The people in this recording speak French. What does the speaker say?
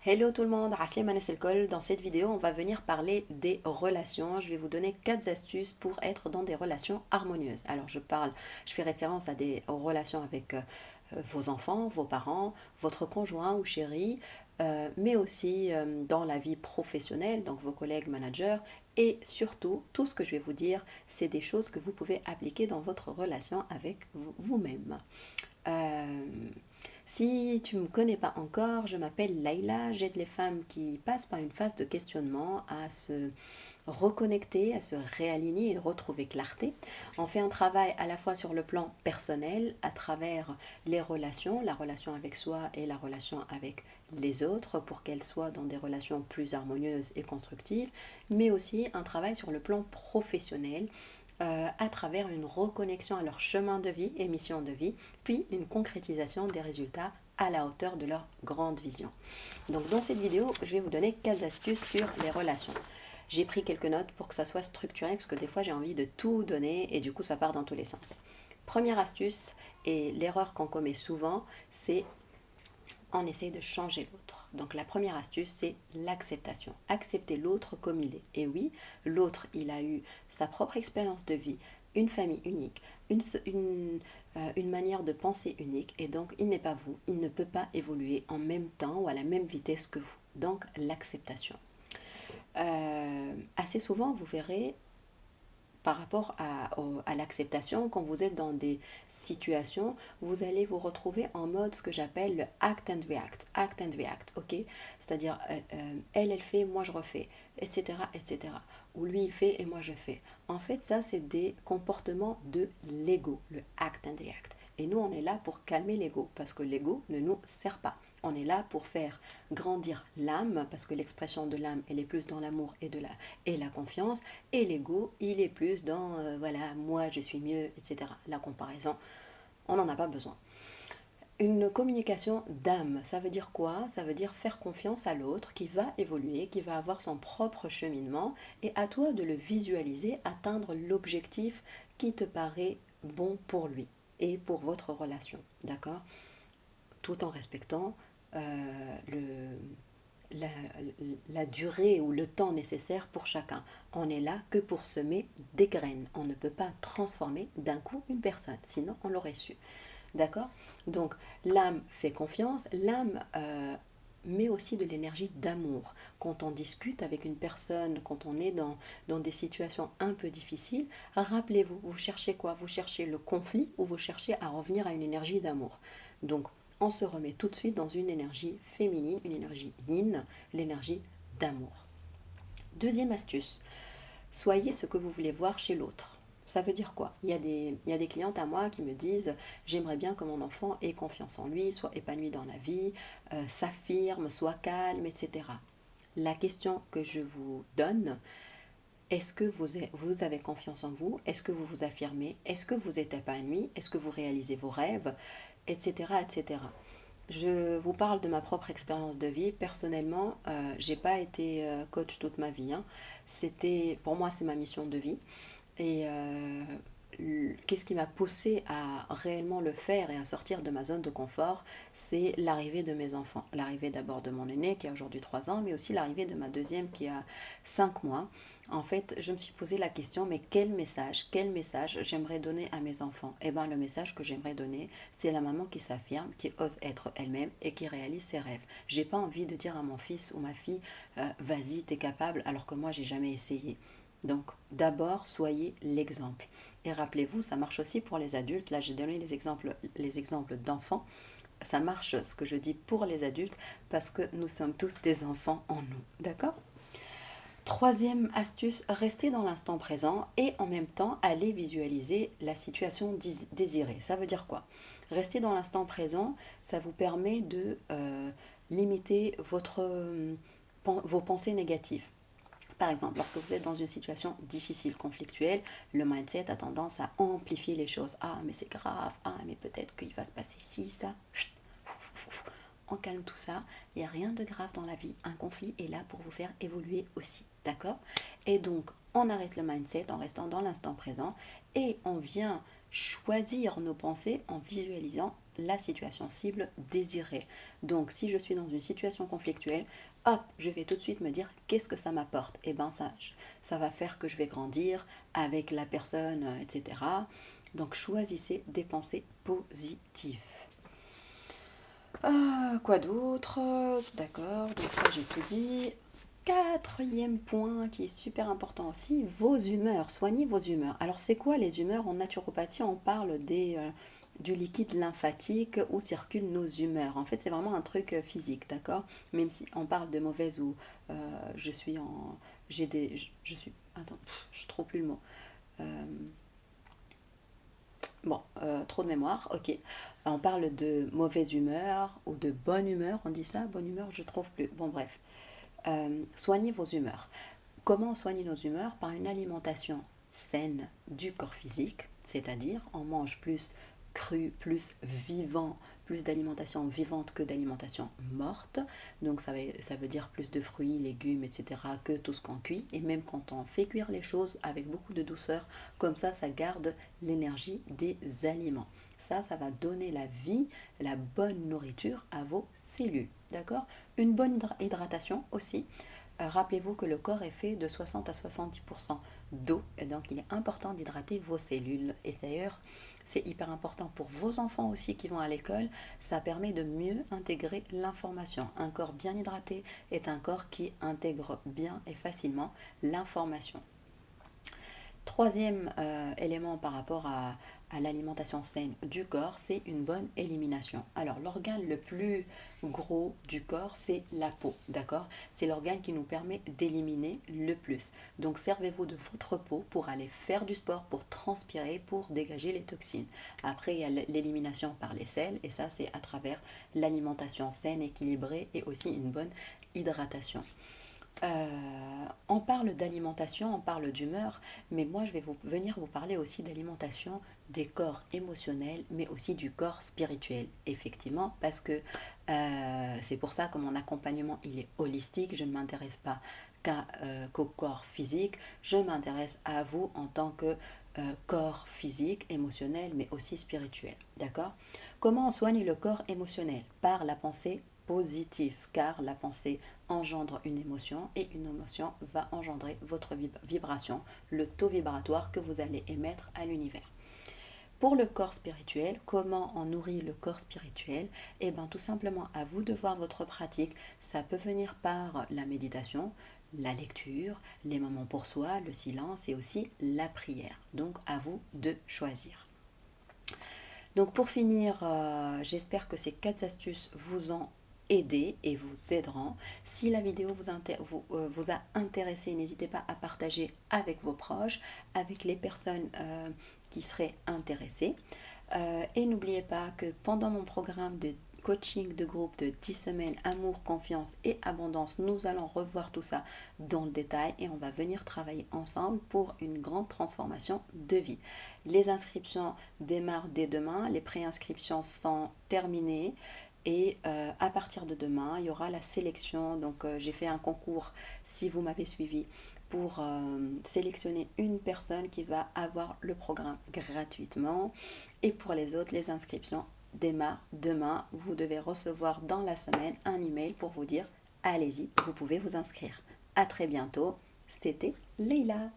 Hello tout le monde, Aslem Anas El Kol. Dans cette vidéo, on va venir parler des relations. Je vais vous donner 4 astuces pour être dans des relations harmonieuses. Alors je fais référence à des relations avec vos enfants, vos parents, votre conjoint ou chéri, mais aussi dans la vie professionnelle, donc vos collègues, managers, et surtout, tout ce que je vais vous dire, c'est des choses que vous pouvez appliquer dans votre relation avec vous-même. Euh, Si tu ne me connais pas encore, je m'appelle Laïla, j'aide les femmes qui passent par une phase de questionnement à se reconnecter, à se réaligner et retrouver clarté. On fait un travail à la fois sur le plan personnel, à travers les relations, la relation avec soi et la relation avec les autres, pour qu'elles soient dans des relations plus harmonieuses et constructives, mais aussi un travail sur le plan professionnel à travers une reconnexion à leur chemin de vie et mission de vie, puis une concrétisation des résultats à la hauteur de leur grande vision. Donc dans cette vidéo, je vais vous donner quelques astuces sur les relations. J'ai pris quelques notes pour que ça soit structuré, parce que des fois j'ai envie de tout donner et du coup ça part dans tous les sens. Première astuce, et l'erreur qu'on commet souvent, c'est on essaye de changer l'autre. Donc la première astuce, c'est l'acceptation. Accepter l'autre comme il est. Et oui, l'autre, il a eu sa propre expérience de vie, une famille unique, une manière de penser unique, et donc il n'est pas vous, il ne peut pas évoluer en même temps ou à la même vitesse que vous. Donc l'acceptation. Assez souvent, vous verrez, par rapport à l'acceptation, quand vous êtes dans des situations, vous allez vous retrouver en mode ce que j'appelle le act and react. Act and react, ok. C'est-à-dire, elle fait, moi je refais, etc., etc. Ou lui, il fait et moi je fais. En fait, ça, c'est des comportements de l'ego, le act and react. Et nous, on est là pour calmer l'ego, parce que l'ego ne nous sert pas. On est là pour faire grandir l'âme, parce que l'expression de l'âme, elle est plus dans l'amour et la confiance, et l'ego, il est plus dans, voilà, moi je suis mieux, etc. La comparaison, on n'en a pas besoin. Une communication d'âme, ça veut dire quoi? Ça veut dire faire confiance à l'autre qui va évoluer, qui va avoir son propre cheminement, et à toi de le visualiser, atteindre l'objectif qui te paraît bon pour lui et pour votre relation, d'accord? Tout en respectant le, la, la durée ou le temps nécessaire pour chacun. On n'est là que pour semer des graines. On ne peut pas transformer d'un coup une personne, sinon on l'aurait su. D'accord? Donc l'âme fait confiance, l'âme met aussi de l'énergie d'amour. Quand on discute avec une personne, quand on est dans des situations un peu difficiles, rappelez-vous, vous cherchez quoi? Vous cherchez le conflit ou vous cherchez à revenir à une énergie d'amour. Donc on se remet tout de suite dans une énergie féminine, une énergie yin, l'énergie d'amour. Deuxième astuce, soyez ce que vous voulez voir chez l'autre. Ça veut dire quoi? Il y a des clientes à moi qui me disent j'aimerais bien que mon enfant ait confiance en lui, soit épanoui dans la vie, s'affirme, soit calme, etc. La question que je vous donne, est-ce que vous avez confiance en vous? Est-ce que vous vous affirmez? Est-ce que vous êtes épanoui? Est-ce que vous réalisez vos rêves? Etc. etc. Je vous parle de ma propre expérience de vie. Personnellement, j'ai pas été coach toute ma vie, hein. C'était, pour moi, c'est ma mission de vie. Et qu'est-ce qui m'a poussé à réellement le faire et à sortir de ma zone de confort? C'est l'arrivée de mes enfants. L'arrivée d'abord de mon aîné qui a aujourd'hui 3 ans, mais aussi l'arrivée de ma deuxième qui a 5 mois. En fait, je me suis posé la question, mais quel message j'aimerais donner à mes enfants? Eh bien, le message que j'aimerais donner, c'est la maman qui s'affirme, qui ose être elle-même et qui réalise ses rêves. J'ai pas envie de dire à mon fils ou ma fille, vas-y, t'es capable, alors que moi, j'ai jamais essayé. Donc, d'abord, soyez l'exemple. Et rappelez-vous, ça marche aussi pour les adultes. Là, j'ai donné les exemples d'enfants. Ça marche, ce que je dis, pour les adultes, parce que nous sommes tous des enfants en nous. D'accord? Troisième astuce, restez dans l'instant présent et en même temps, allez visualiser la situation désirée. Ça veut dire quoi? Rester dans l'instant présent, ça vous permet de limiter vos pensées négatives. Par exemple, lorsque vous êtes dans une situation difficile, conflictuelle, le mindset a tendance à amplifier les choses. Ah, mais c'est grave. Ah, mais peut-être qu'il va se passer ci, ça. On calme tout ça. Il n'y a rien de grave dans la vie. Un conflit est là pour vous faire évoluer aussi. D'accord? Et donc, on arrête le mindset en restant dans l'instant présent et on vient choisir nos pensées en visualisant la situation cible désirée. Donc si je suis dans une situation conflictuelle, hop, je vais tout de suite me dire qu'est-ce que ça m'apporte. Et ben ça va faire que je vais grandir avec la personne, etc. Donc choisissez des pensées positives. Quoi d'autre? D'accord, donc ça j'ai tout dit. Quatrième point qui est super important aussi, vos humeurs. Soignez vos humeurs. Alors c'est quoi les humeurs? En naturopathie, on parle du liquide lymphatique où circulent nos humeurs. En fait, c'est vraiment un truc physique, d'accord? Même si on parle de mauvaise ou je suis en... J'ai des... Je suis... Attends, je trouve plus le mot. Euh, Bon, trop de mémoire, ok. On parle de mauvaise humeur ou de bonne humeur, on dit ça, bonne humeur, je trouve plus. Bon, bref. Soignez vos humeurs. Comment soigner nos humeurs? Par une alimentation saine du corps physique, c'est-à-dire on mange plus cru, plus vivant, plus d'alimentation vivante que d'alimentation morte. Donc ça veut dire plus de fruits, légumes, etc. que tout ce qu'on cuit. Et même quand on fait cuire les choses avec beaucoup de douceur, comme ça garde l'énergie des aliments. Ça va donner la vie, la bonne nourriture à vos cellules. D'accord? Une bonne hydratation aussi. Rappelez-vous que le corps est fait de 60 à 70% d'eau, et donc il est important d'hydrater vos cellules. Et d'ailleurs, c'est hyper important pour vos enfants aussi qui vont à l'école. Ça permet de mieux intégrer l'information. Un corps bien hydraté est un corps qui intègre bien et facilement l'information. Troisième élément par rapport à l'alimentation saine du corps, c'est une bonne élimination. Alors l'organe le plus gros du corps, c'est la peau, d'accord? C'est l'organe qui nous permet d'éliminer le plus. Donc servez-vous de votre peau pour aller faire du sport, pour transpirer, pour dégager les toxines. Après, il y a l'élimination par les selles, et ça c'est à travers l'alimentation saine, équilibrée et aussi une bonne hydratation. On parle d'alimentation, on parle d'humeur, mais moi je vais venir vous parler aussi d'alimentation des corps émotionnels, mais aussi du corps spirituel, effectivement, parce que c'est pour ça que mon accompagnement il est holistique, je ne m'intéresse pas qu'au corps physique, je m'intéresse à vous en tant que corps physique, émotionnel, mais aussi spirituel, d'accord? Comment on soigne le corps émotionnel? Par la pensée positive, car la pensée engendre une émotion et une émotion va engendrer votre vibration, le taux vibratoire que vous allez émettre à l'univers. Pour le corps spirituel, comment on nourrit le corps spirituel? Eh bien tout simplement à vous de voir votre pratique. Ça peut venir par la méditation, la lecture, les moments pour soi, le silence et aussi la prière. Donc à vous de choisir. Donc pour finir, j'espère que ces 4 astuces vous ont aidé et vous aideront. Si la vidéo vous a intéressé, n'hésitez pas à partager avec vos proches, avec les personnes qui seraient intéressées. Et n'oubliez pas que pendant mon programme de coaching de groupe de 10 semaines, amour, confiance et abondance, nous allons revoir tout ça dans le détail et on va venir travailler ensemble pour une grande transformation de vie. Les inscriptions démarrent dès demain, les préinscriptions sont terminées. Et à partir de demain, il y aura la sélection. Donc j'ai fait un concours, si vous m'avez suivi, pour sélectionner une personne qui va avoir le programme gratuitement. Et pour les autres, les inscriptions démarrent demain. Vous devez recevoir dans la semaine un email pour vous dire allez-y, vous pouvez vous inscrire. À très bientôt. C'était Leïla.